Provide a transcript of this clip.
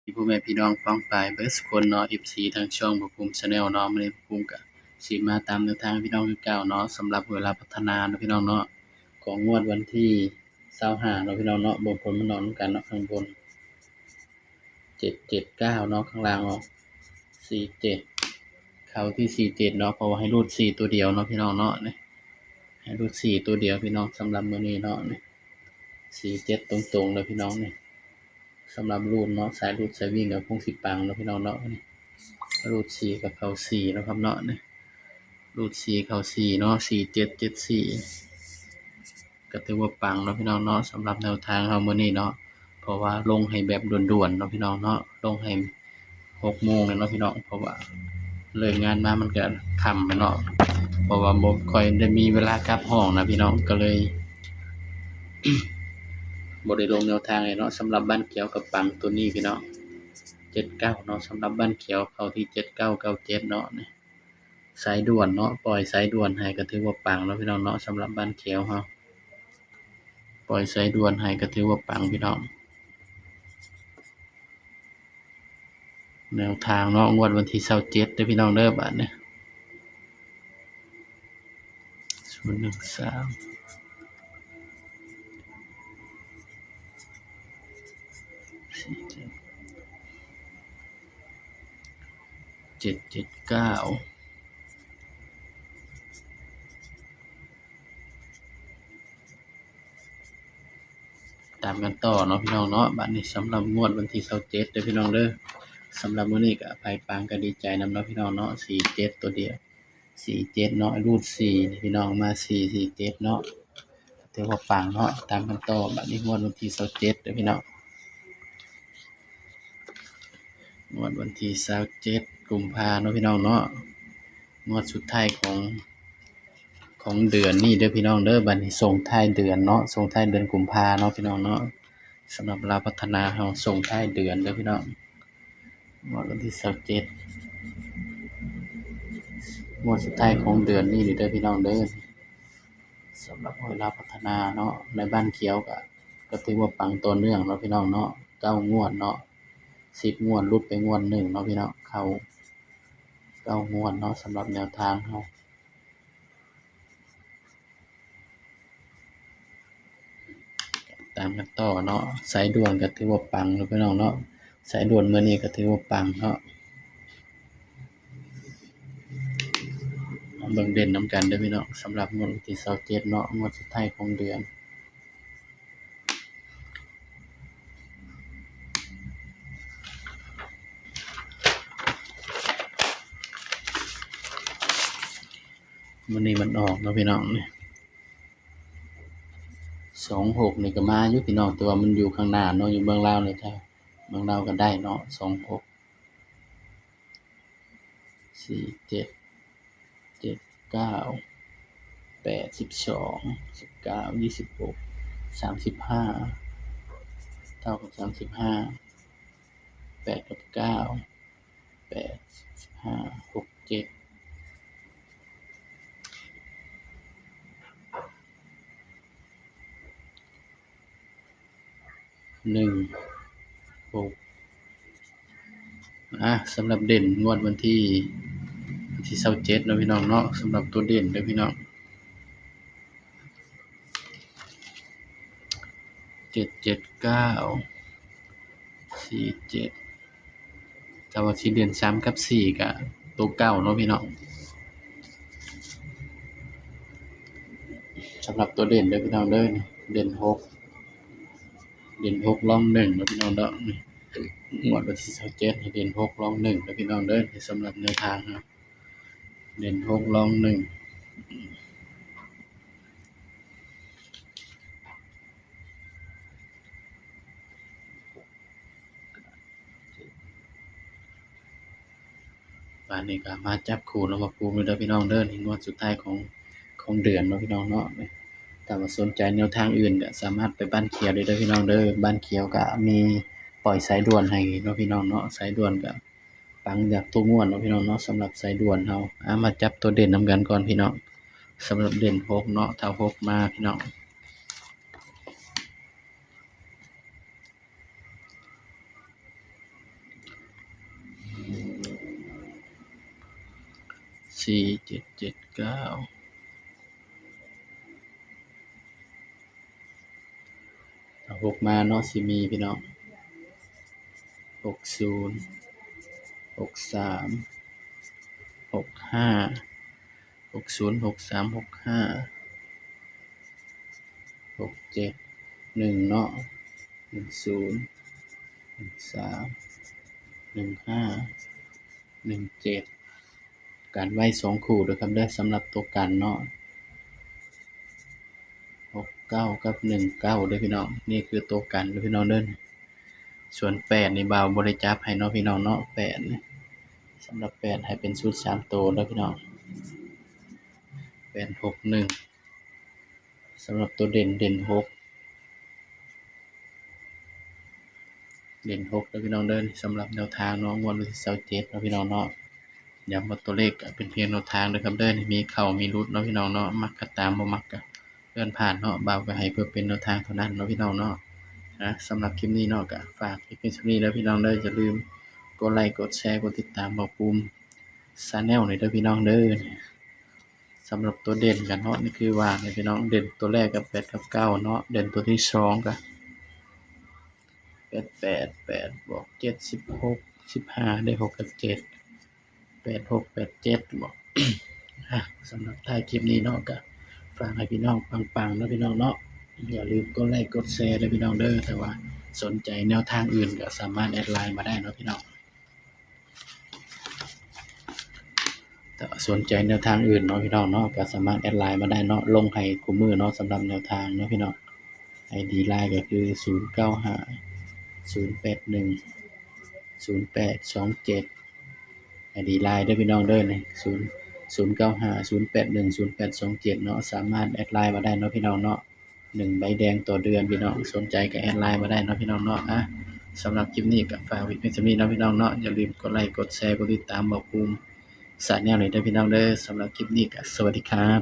พ่อแม่พี่น้องป้องปรายเบิดซุคนเนาะ FC ทางช่องบ่ภูมิชาแนลเนาะมื้อนี้บ่ภูมิก็สิมาตามแนวทางพี่น้องคือเก่าเนาะสำหรับเวลาพัฒนาเนาะพี่น้องเนาะของงวดวันที่25เนาะพี่น้องเนาะบนผลมันนอนกันเนาะข้างบน779เนาะข้างล่างออก47เข้าที่47เนาะเพราะว่าให้รูด4ตัวเดียวเนาะพี่น้องเนาะนี่ให้รูด4ตัวเดียวพี่น้องสำหรับมื้อนี้เนาะนี่47ตรงๆเลยพี่น้องนี่สำหรับรูดเนาะสายรูดสายวิ่งก็คงสิปังเนาะพี่น้องเนาะนี่ รูด4กับเข้า4นะครับเนาะนี่รูด4เข้า4เนาะ4774ก็ถือว่าปังเนาะพี่น้องเนาะสำหรับแนวทางเรามื้อนี้เนาะเพราะว่าลงให้แบบด่วนๆเนาะพี่น้องเนาะลงให้6 โมงเลยเนาะพี่น้องเพราะว่าเลิกงานมามันก็ค่ำแล้วเนาะเพราะว่าบ่ค่อยได้มีเวลากลับห้องนะพี่น้องก็เลย บ่ได้ลงแนวทางให้เนาะสำหรับบ้านเขียวกับปังตัวนี้พี่น้อง79เนาะสำหรับบ้านเขียวเข้าที่7997เนาะนี่สายด่วนเนาะปล่อยสายด่วนให้ก็ถือว่าปังเนาะพี่น้องเนาะสำหรับบ้านเขียวเราปล่อยสายด่วนให้ก็ถือว่าปังพี่น้องแนวทางเนาะงวดวันที่27เด้อพี่น้องเด้อบัดนี้013 47 779ตามกันต่อเนาะพี่น้องเนาะบัดนี้สำหรับงวดวันที่27เด้อพี่น้องเด้อสำหรับมื้อนี้ก็ไผปังก็ดีใจนำเนาะพี่น้องเนาะ47ตัวเดียว47เนาะรูด4นี่พี่น้องมา447เนาะถือว่าปังเนาะตามกันต่อบัดนี้งวดวันที่27เด้อพี่น้องงวดวันที่27กุมภาเนาะพี่น้องเนาะงวดสุดท้ายของเดือนนี้เด้อพี่น้องเด้อบัดนี้ส่งท้ายเดือนเนาะส่งท้ายเดือนกุมภาเนาะพี่น้องเนาะสำหรับลาวพัฒนาเราส่งท้ายเดือนเด้อพี่น้องงวดวันที่27งวดสุดท้ายของเดือนนี้เด้อพี่น้องเด้อสำหรับลาวพัฒนาเนาะในบ้านเขียวก็ถือว่าปังต่อเนื่องเนาะพี่น้องเนาะ9งวดเนาะ10งวดหลุดไปงวดหนึ่งเนาะพี่น้องเข้า9งวดเนาะสำหรับแนวทางเราตามกันต่อเนาะสายด่วนก็ถือว่าปังเนาะพี่น้องเนาะสายด่วนมื้อนี้ก็ถือว่าปังเนาะมาเบิ่งเด่นนำกันเด้อพี่น้องสำหรับงวดวันที่27เนาะงวดสุดท้ายของเดือนมื้อนี้มันออกเนาะพี่น้องนี่26นี่ก็มาอยู่พี่น้องแต่ว่ามันอยู่ข้างหน้าเนาะอยู่เมืองลาวนี่แท้เมืองลาวก็ได้เนาะ26 47 79 8 12 19 26 35เท่ากับ35 8กับ9 8 15 6 7 1 6สำหรับเด่นงวดวันที่27เนาะพี่น้องเนาะสำหรับตัวเด่นเด้อพี่น้อง779 47ถ้าว่าสิเด่น3กับ4ก็ตัวเก่าเนาะพี่น้องสำหรับตัวเด่นเด้อพี่น้องเด้อนี่เด่น6รอง1เนาะพี่น้องเนาะนี่งวดวันที่27นี่เด่น6รอง1เด้อพี่น้องเด้อนี่สำหรับแนวทางครับเด่น6รอง1บัดนี้ก็มาจับคู่แล้วมาปูเด้อพี่น้องเด้อนี่งวดสุดท้ายของเดือนเนาะพี่น้องเนาะถ้าว่าสนใจแนวทางอื่นก็สามารถไปบ้านเขียวได้เด้อพี่น้องเด้อบ้านเขียวก็มีปล่อยสายด่วนให้เนาะพี่น้องเนาะสายด่วนก็ปังจากทุกงวดเนาะพี่น้องเนาะสำหรับสายด่วนเรามาจับตัวเด่นนำกันก่อนพี่น้องสำหรับเด่น6เนาะถ้า6มาพี่น้อง 4779ถ้า6มาเนาะสิมีพี่น้อง60 63 65 60 63 65 67 1เนาะ10 13 15 17กันไว้2คู่เด้อครับเด้อสำหรับตัวกันเนาะ69กับ19เด้อพี่น้องนี่คือตัวกันเด้อพี่น้องเด้อส่วน8นี่บ่าวบ่ได้จับให้เนาะพี่น้องเนาะ8นี่สำหรับ8ให้เป็นชุด3ตัวเด้อพี่น้อง861สำหรับตัวเด่น6เด่น6เด้อพี่น้องเด้อสำหรับแนวทางเนาะงวดวันที่27เนาะพี่น้องเนาะย้ำว่าตัวเลขก็เป็นเพียงแนวทางเด้อครับเด้อมีเข้ามีหลุดเนาะพี่น้องเนาะมักก็ตามบ่มักก็เลื่อนผ่านเนาะบ่าวก็ให้เพื่อเป็นแนวทางเท่านั้นเนาะพี่น้องเนาะสำหรับคลิปนี้เนาะก็ฝากคลิปนี้เท่านี้แล้วพี่น้องเด้ออย่าลืมกดไลค์กดแชร์กดติดตามบ่าวภูมิ Channel นี่เด้อพี่น้องเด้อสำหรับตัวเด่นกันเนาะนี่คือว่าเนี่ยพี่น้องเด่นตัวแรกกับ8กับ9เนาะเด่นตัวที่2ก็8 8 8บวก7 16 15ได้6กับ7 8 6 8 7บวก สำหรับท้ายคลิปนี้เนาะก็ฝากให้พี่น้องปังๆเนาะพี่น้องเนาะอย่าลืมกดไลค์กดแชร์ด้วยพี่น้องเด้อแต่ว่าสนใจแนวทางอื่นก็สามารถแอดไลน์มาได้เนาะพี่น้องแต่สนใจแนวทางอื่นเนาะพี่น้องเนาะก็สามารถแอดไลน์มาได้เนาะลงให้คู่มือเนาะสำหรับแนวทางเนาะพี่น้อง ID ไลน์ก็คือ095 081 0827 ID ไลน์เด้อพี่น้องเด้อนี่095 081 0827เนาะสามารถแอดไลน์มาได้เนาะพี่น้องเนาะ1ใบแดงต่อเดือนพี่น้องสนใจก็แอดไลน์มาได้เนาะพี่น้องเนาะสำหรับคลิปนี้ก็ฝากไว้เพียงเท่านี้เนาะพี่น้องเนาะอย่าลืมกดไลค์กดแชร์กดติดตามบ่าวภูมิ Channel นี่เด้อพี่น้องเด้อสำหรับคลิปนี้ก็สวัสดีครับ